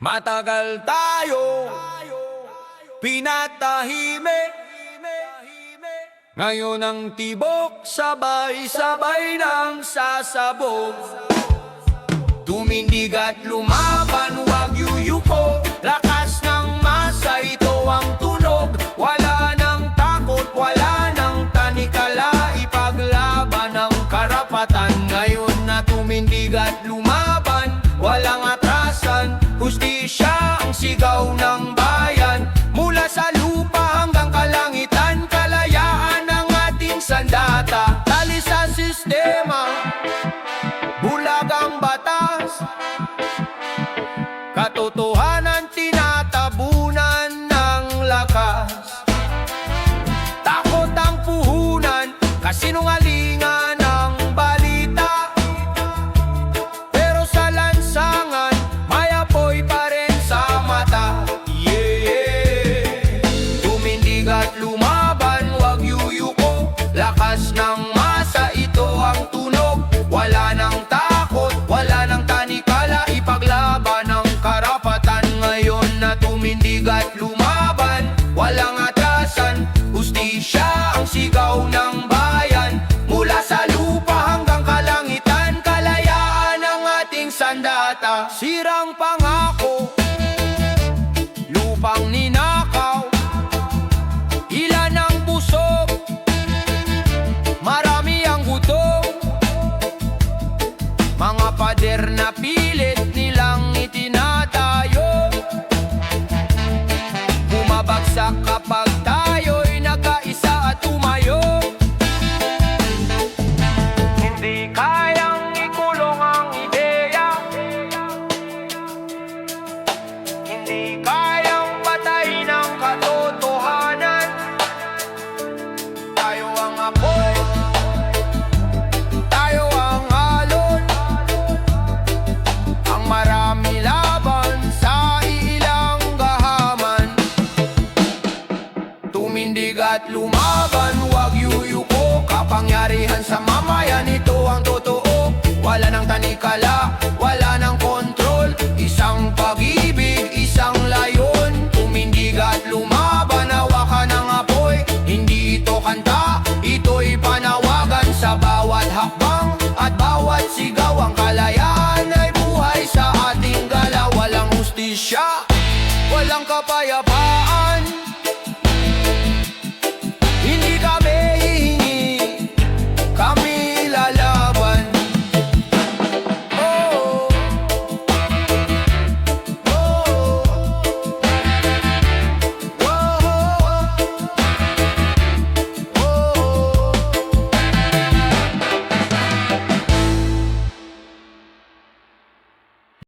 Matagal tayo pinatahimik, ngayon ang tibok sabay-sabay ng sasabog. Tumindig at lumaban, huwag yuyuko, lakas ng masa, ito ang tunog. Wala nang takot, wala nang tanikala, ipaglaban ang karapatan. Ngayon na tumindig at lumaban, walang atrasan, hustisya ang sigaw ng bayan. Mula sa lupa hanggang kalangitan, kalayaan ang ating sandata. Tali sa sistema, bulag ang batas, katotohanan tinatabunan ng lakas. Takot ang puhunan, kasinungalingan ang balita, pero sa lansangan may apoy pa rin sa mata. Tumindig at lumaban, huwag yuyuko, lakas ng masa, ito ang tunog. Wala nang takot, wala nang tanikala, ipaglaban ang karapatan. Ngayon na tumindig at lumaban, walang atrasan, hustisya ang sigaw ng bayan. Mula sa lupa hanggang kalangitan, kalayaan ang ating sandata. Sirang pangako, lupang ninakaw, ilan ang busog, marami ang gutom. Mga pader na pilit nilang itinatayo, bumabagsak kapag tayo'y nagkaisa at tumayo. Hindi kayang ikulong ang ideya, hindi kayang patayin ang katotohanan. Tayo ang apoy, tayo ang alon, ang marami laban sa ilang gahaman. Tumindig at lumaban, huwag yuyuko, kapangyarihan sa mamayan, ito ang totoo. Wala nang tanikala, wala nang kontrol, isang pag-ibig, isang layon. Tumindig at lumaban, hawakan ng apoy, hindi ito kanta, ito'y panawagan. Sa bawat hakbang at bawat sigaw, ang kalayaan ay buhay sa ating galaw. Walang hustisya, walang kapayapaan,